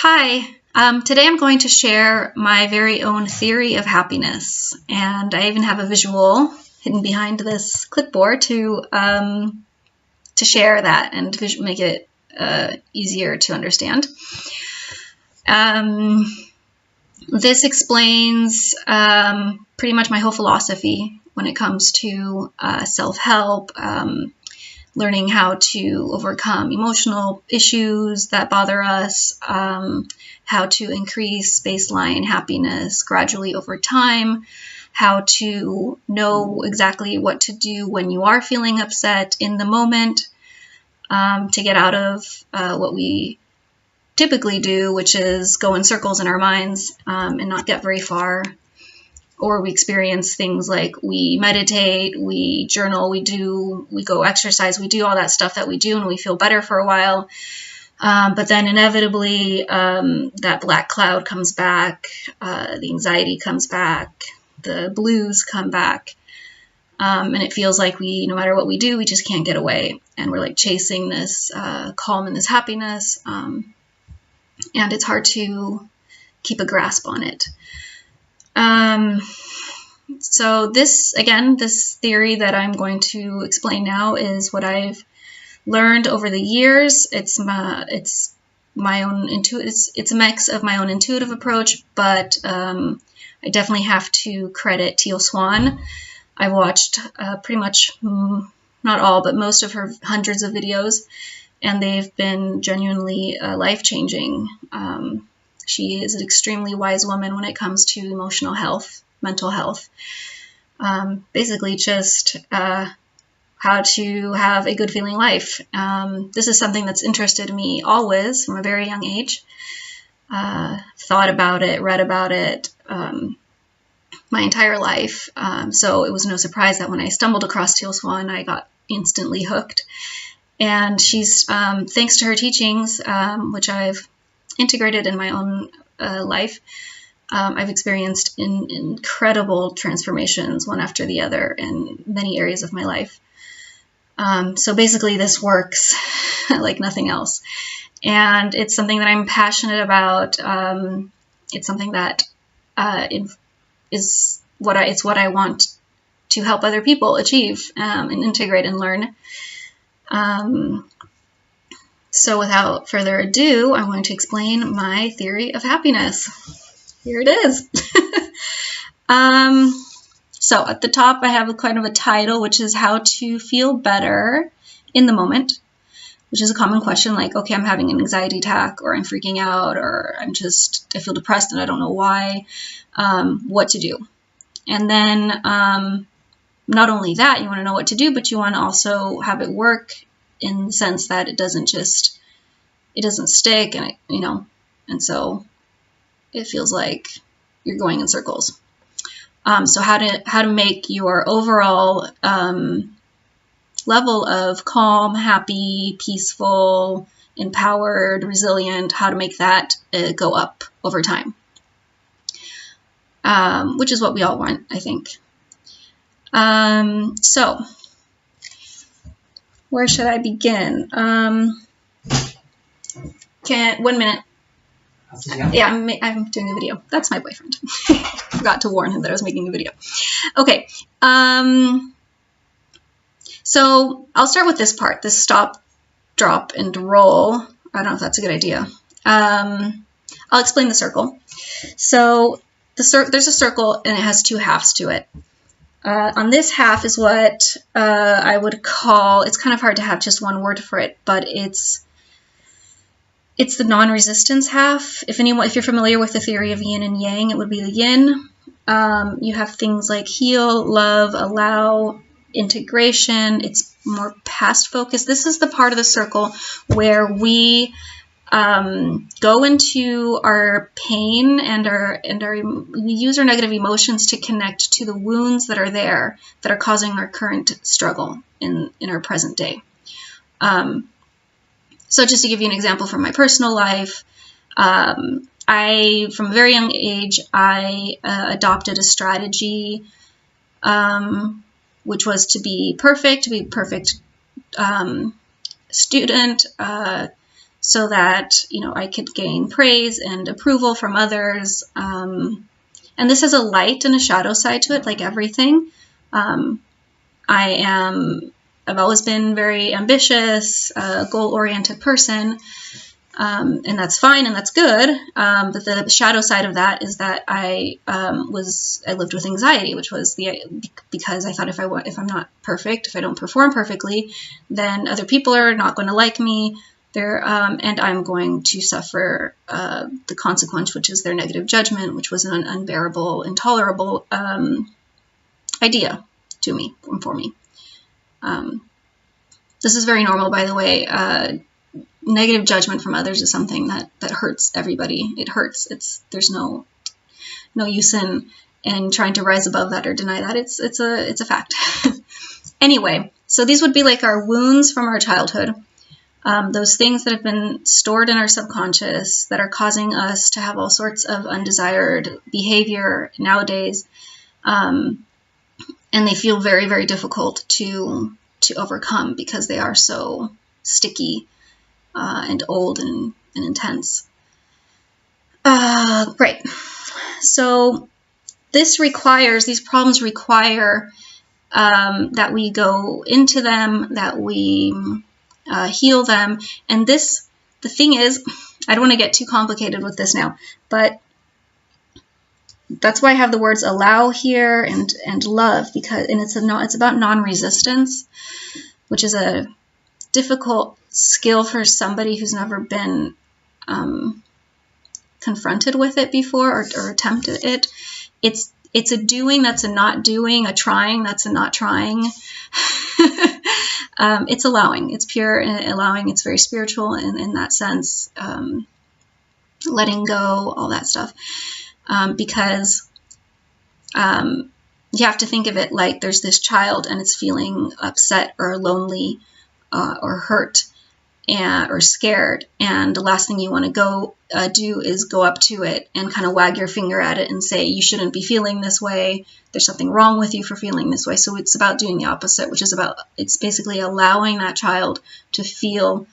Hi, today I'm going to share my very own theory of happiness, and I even have a visual hidden behind this clipboard to share that and make it easier to understand. This explains pretty much my whole philosophy when it comes to self-help, learning how to overcome emotional issues that bother us, how to increase baseline happiness gradually over time, how to know exactly what to do when you are feeling upset in the moment, to get out of what we typically do, which is go in circles in our minds and not get very far. Or we experience things like we meditate, we journal, we go exercise, we do all that stuff that we do and we feel better for a while. But then inevitably that black cloud comes back, the anxiety comes back, the blues come back. And it feels like no matter what we do, we just can't get away. And we're like chasing this calm and this happiness. And it's hard to keep a grasp on it. So this theory that I'm going to explain now is what I've learned over the years. It's a mix of my own intuitive approach, but I definitely have to credit Teal Swan. I've watched pretty much, not all, but most of her hundreds of videos, and they've been genuinely life-changing. She is an extremely wise woman when it comes to emotional health, mental health. Basically just how to have a good feeling life. This is something that's interested me always from a very young age. Thought about it, read about it my entire life. So it was no surprise that when I stumbled across Teal Swan, I got instantly hooked. And she's, thanks to her teachings, which I've integrated in my own life, I've experienced incredible transformations one after the other in many areas of my life. So basically this works like nothing else. And it's something that I'm passionate about. It's something that it's what I want to help other people achieve and integrate and learn. So without further ado, I'm going to explain my theory of happiness. Here it is. So at the top, I have kind of a title, which is how to feel better in the moment, which is a common question like, okay, I'm having an anxiety attack, or I'm freaking out, or I feel depressed and I don't know why, what to do. And then not only that, you want to know what to do, but you want to also have it work in the sense that it doesn't stick, and and so it feels like you're going in circles. So how to make your overall level of calm, happy, peaceful, empowered, resilient, how to make that go up over time, which is what we all want, I think. So where should I begin? 1 minute. Yeah, I'm doing a video. That's my boyfriend. Forgot to warn him that I was making a video. Okay. So I'll start with this part, this stop, drop, and roll. I don't know if that's a good idea. I'll explain the circle. So there's a circle, and it has two halves to it. On this half is what I would call, it's kind of hard to have just one word for it, but it's the non-resistance half. If you're familiar with the theory of yin and yang, it would be the yin. You have things like heal, love, allow, integration. It's more past focused. This is the part of the circle where we go into our pain and we use our negative emotions to connect to the wounds that are there that are causing our current struggle in our present day. So just to give you an example from my personal life, from a very young age, I adopted a strategy which was to be perfect student, so that, you know, I could gain praise and approval from others. And this has a light and a shadow side to it, like everything. I've always been very ambitious, goal-oriented person, and that's fine and that's good. But the shadow side of that is that I lived with anxiety, which was because I thought if I'm not perfect, if I don't perform perfectly, then other people are not going to like me. And I'm going to suffer the consequence, which is their negative judgment, which was an unbearable, intolerable idea to me and for me. This is very normal, by the way. Negative judgment from others is something that hurts everybody. It hurts. There's no use in trying to rise above that or deny that. It's a fact. Anyway, so these would be like our wounds from our childhood. Those things that have been stored in our subconscious that are causing us to have all sorts of undesired behavior nowadays. And they feel very, very difficult to overcome because they are so sticky and old and intense. Right. So these problems require that we go into them, that we heal them. And the thing is, I don't want to get too complicated with this now, but that's why I have the words allow here and love, because it's about non-resistance, which is a difficult skill for somebody who's never been confronted with it before or attempted it. It's a doing that's a not doing, a trying that's a not trying. It's allowing. It's pure allowing. It's very spiritual in that sense. Letting go, all that stuff. Because you have to think of it like there's this child and it's feeling upset or lonely or hurt or scared, and the last thing you want to do is go up to it and kind of wag your finger at it and say, you shouldn't be feeling this way, there's something wrong with you for feeling this way. So it's about doing the opposite, it's basically allowing that child to feel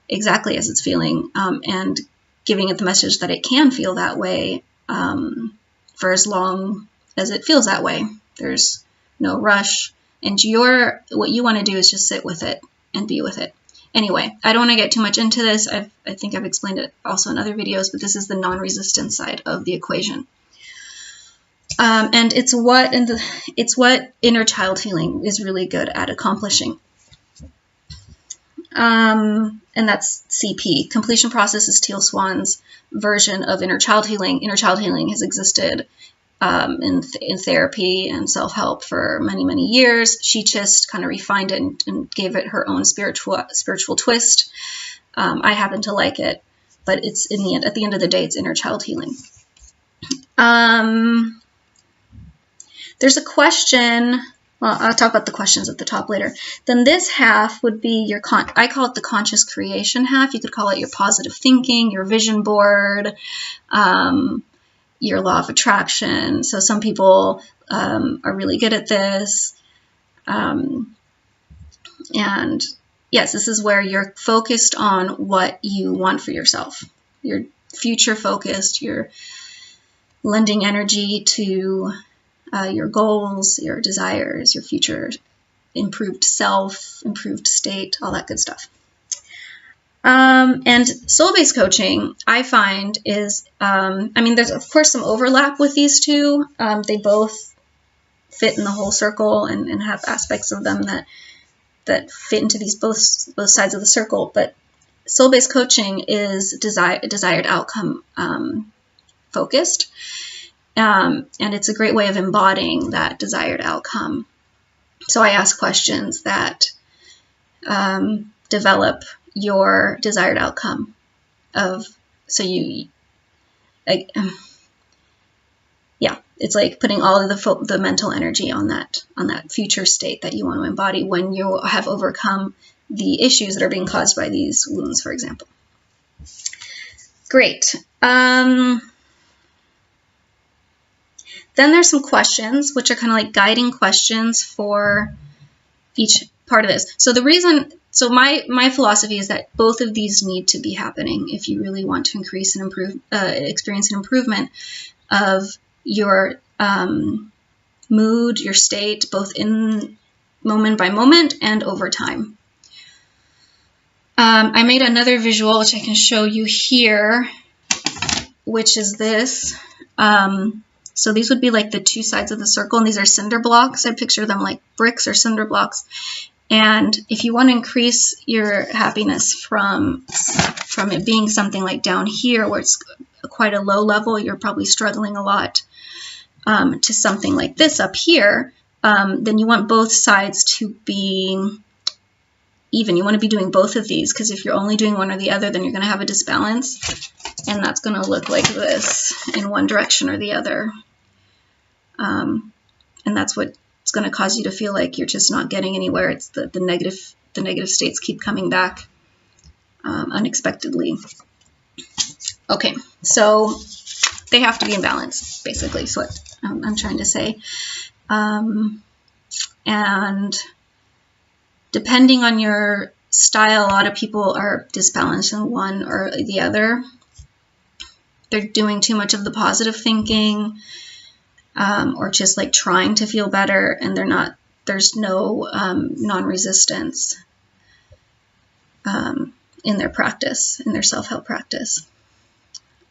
exactly as it's feeling, and giving it the message that it can feel that way for as long as it feels that way. There's no rush, and what you want to do is just sit with it and be with it. Anyway, I don't want to get too much into this. I think I've explained it also in other videos, but this is the non-resistance side of the equation. And it's what inner child healing is really good at accomplishing. And that's CP. Completion process is Teal Swan's version of inner child healing. Inner child healing has existed in therapy and self-help for many, many years. She just kind of refined it and gave it her own spiritual twist. I happen to like it, but it's at the end of the day, it's inner child healing. There's a question. Well, I'll talk about the questions at the top later. Then this half would be I call it the conscious creation half. You could call it your positive thinking, your vision board, your law of attraction. So some people are really good at this. And yes, this is where you're focused on what you want for yourself. You're future focused. You're lending energy to your goals, your desires, your future improved self, improved state, all that good stuff. And soul-based coaching, I find, is, there's of course some overlap with these two. They both fit in the whole circle and have aspects of them that fit into these both sides of the circle. But soul-based coaching is desired outcome focused. And it's a great way of embodying that desired outcome. So I ask questions that develop your desired outcome it's like putting all of the mental energy on that future state that you want to embody when you have overcome the issues that are being caused by these wounds, for example. Great. Then there's some questions, which are kind of like guiding questions for each part of this. So the reason So my philosophy is that both of these need to be happening if you really want to increase and improve, experience an improvement of your mood, your state, both in moment by moment and over time. I made another visual, which I can show you here, which is this. So these would be like the two sides of the circle, and these are cinder blocks. I picture them like bricks or cinder blocks. And if you want to increase your happiness from it being something like down here, where it's quite a low level, you're probably struggling a lot, to something like this up here, then you want both sides to be even. You want to be doing both of these, because if you're only doing one or the other, then you're going to have a disbalance, and that's going to look like this in one direction or the other. And that's what's going to cause you to feel like you're just not getting anywhere. It's the negative states keep coming back unexpectedly. Okay, so they have to be in balance, basically, is what I'm trying to say. And depending on your style, a lot of people are disbalanced in one or the other. They're doing too much of the positive thinking, or just like trying to feel better, and there's no non-resistance in their practice, in their self-help practice.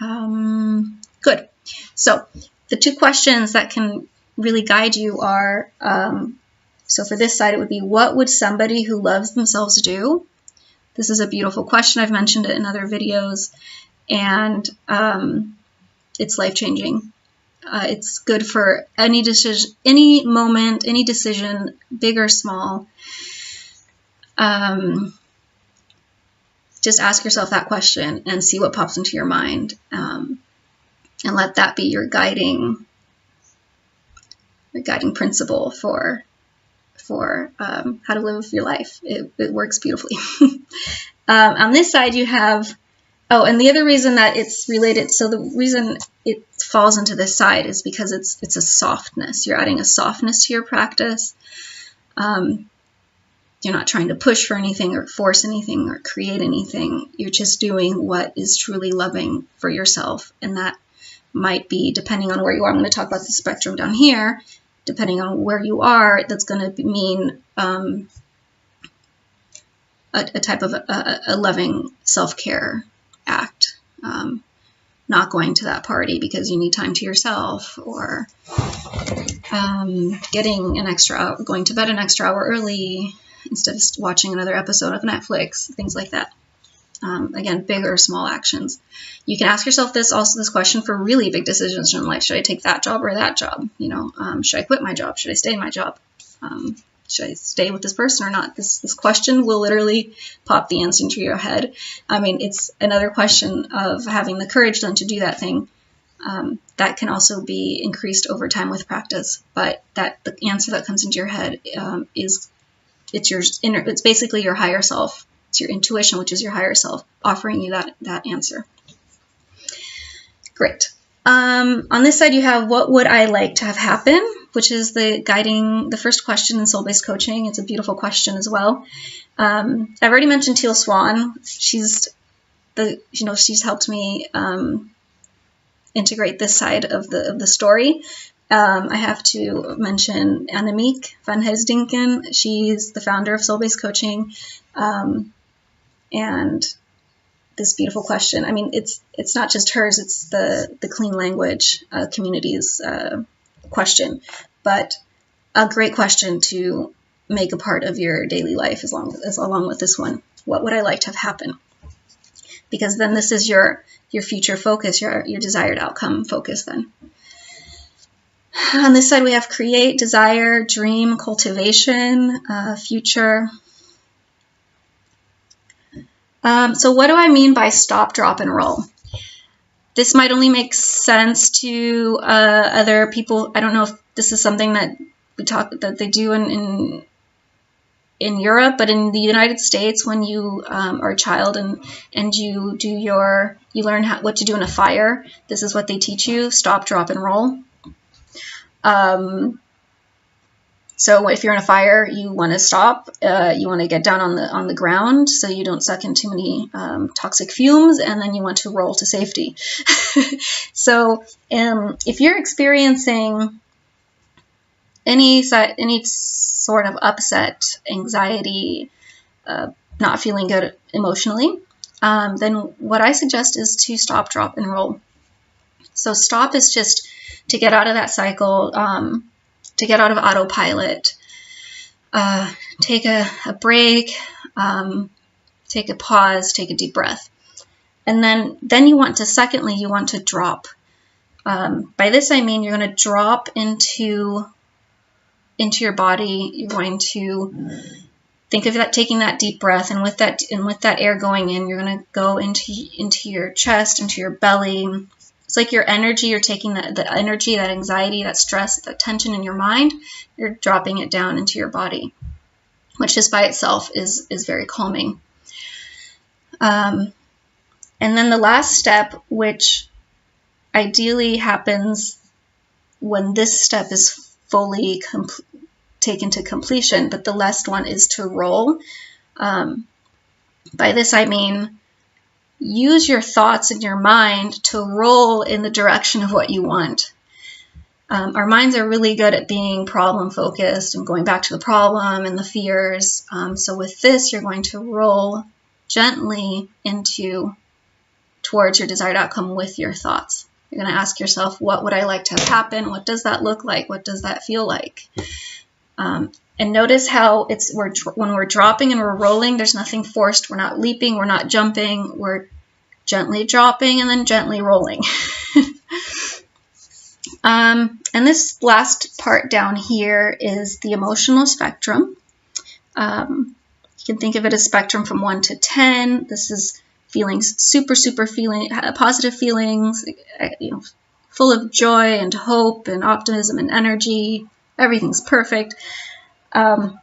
Good. So the two questions that can really guide you are, so for this side, it would be, what would somebody who loves themselves do? This is a beautiful question. I've mentioned it in other videos, and it's life-changing. It's good for any decision, any moment, any decision, big or small. Just ask yourself that question and see what pops into your mind, and let that be your guiding principle for how to live your life. It works beautifully. On this side, you have, and the other reason that it's related, so the reason it falls into this side is because it's a softness. You're adding a softness to your practice. You're not trying to push for anything or force anything or create anything. You're just doing what is truly loving for yourself. And that might be, depending on where you are, I'm going to talk about the spectrum down here. Depending on where you are, that's going to mean a type of a loving self-care act. Not going to that party because you need time to yourself, or getting an extra hour, going to bed an extra hour early instead of watching another episode of Netflix, things like that. Again, big or small actions. You can ask yourself this question for really big decisions in life. Should I take that job or that job? Should I quit my job? Should I stay in my job? Should I stay with this person or not? This question will literally pop the answer into your head. I mean, it's another question of having the courage then to do that thing. That can also be increased over time with practice, but that the answer that comes into your head it's basically your higher self. It's your intuition, which is your higher self, offering you that answer. Great. On this side, you have, what would I like to have happen, which is the first question in soul-based coaching. It's a beautiful question as well. I've already mentioned Teal Swan. She's helped me integrate this side of the story. I have to mention Annemiek van Heesdinken. She's the founder of Soul-Based Coaching. And this beautiful question. I mean, it's not just hers, it's the Clean Language community's question, but a great question to make a part of your daily life along with this one. What would I like to have happen? Because then this is your future focus, your desired outcome focus then. On this side, we have create, desire, dream, cultivation, future. So what do I mean by stop, drop, and roll? This might only make sense to other people. I don't know if this is something that they do in Europe, but in the United States, when you are a child and you learn what to do in a fire, this is what they teach you: stop, drop, and roll. So if you're in a fire, you want to stop. You want to get down on the ground so you don't suck in too many toxic fumes, and then you want to roll to safety. So if you're experiencing any sort of upset, anxiety, not feeling good emotionally, then what I suggest is to stop, drop, and roll. So stop is just to get out of that cycle, to get out of autopilot, take a break, take a pause, take a deep breath. And then you want to, secondly, you want to drop. By this I mean you're going to drop into your body. You're going to think of that, taking that deep breath, and with that air going in, you're going to go into your chest, into your belly. It's like your energy, you're taking the energy, that anxiety, that stress, that tension in your mind, you're dropping it down into your body, which just by itself is very calming. And then the last step, which ideally happens when this step is fully taken to completion, but the last one is to roll. By this I mean use your thoughts in your mind to roll in the direction of what you want. Our minds are really good at being problem focused and going back to the problem and the fears. So with this, you're going to roll gently towards your desired outcome with your thoughts. You're going to ask yourself, what would I like to have happen? What does that look like? What does that feel like? And notice how when we're dropping and we're rolling, there's nothing forced. We're not leaping, we're not jumping, we're gently dropping and then gently rolling. And this last part down here is the emotional spectrum. You can think of it as spectrum from 1 to 10. This is feelings, super positive feelings, full of joy and hope and optimism and energy. Everything's perfect. And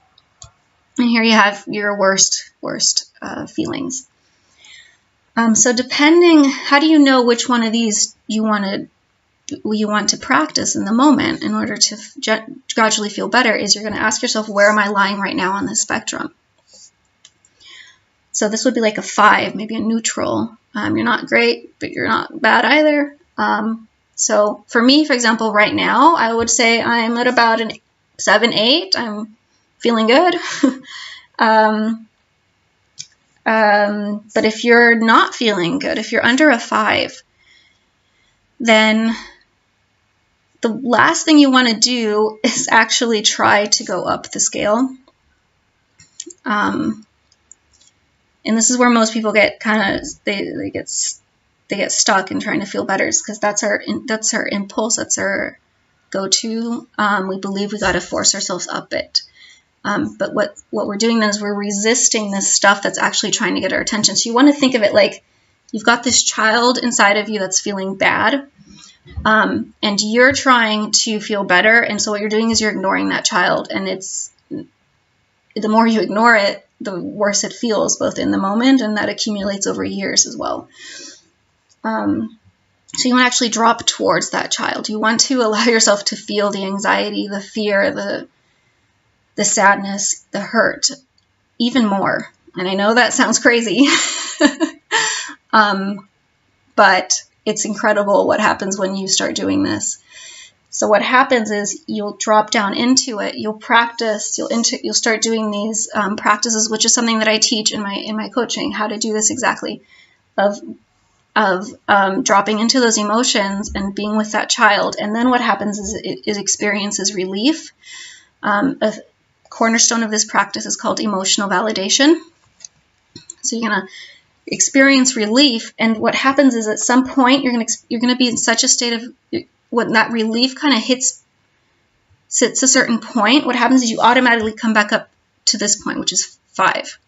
here you have your worst feelings. So depending, how do you know which one of these you want to practice in the moment in order to gradually feel better, is you're going to ask yourself, where am I lying right now on this spectrum? So this would be like a 5, maybe a neutral. You're not great, but you're not bad either. So for me, for example, right now, I would say I'm at about an 7, 8. I'm feeling good. But if you're not feeling good, if you're under a 5, then the last thing you want to do is actually try to go up the scale. And this is where most people get they get stuck in trying to feel better, because that's our impulse, that's our go-to. We believe we got to force ourselves up it. But what we're doing then is we're resisting this stuff that's actually trying to get our attention. So you want to think of it like you've got this child inside of you that's feeling bad, and you're trying to feel better. And so what you're doing is you're ignoring that child, and the more you ignore it, the worse it feels, both in the moment, and that accumulates over years as well. So you want to actually drop towards that child. You want to allow yourself to feel the anxiety, the fear, the sadness, the hurt, even more. And I know that sounds crazy, but it's incredible what happens when you start doing this. So what happens is you'll drop down into it. You'll practice. You'll start doing these practices, which is something that I teach in my coaching, how to do this exactly, of dropping into those emotions and being with that child. And then what happens is it experiences relief. A cornerstone of this practice is called emotional validation. So you're gonna experience relief, and what happens is at some point you're gonna be in such a state of, when that relief kind of sits a certain point, what happens is you automatically come back up to this point, which is 5,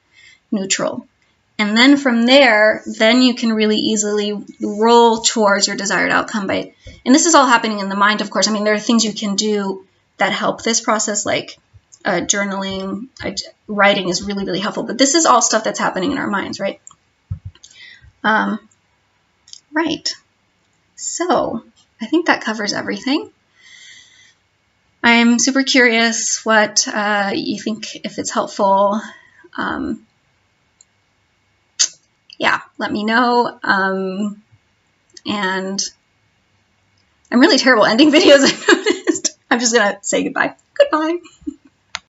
neutral. And then from there, then you can really easily roll towards your desired outcome and this is all happening in the mind, of course. I mean, there are things you can do that help this process, like journaling, writing is really, really helpful. But this is all stuff that's happening in our minds, right? Right. So I think that covers everything. I'm super curious what you think, if it's helpful. Yeah, let me know. And I'm really terrible ending videos, I noticed. I'm just going to say goodbye. Goodbye.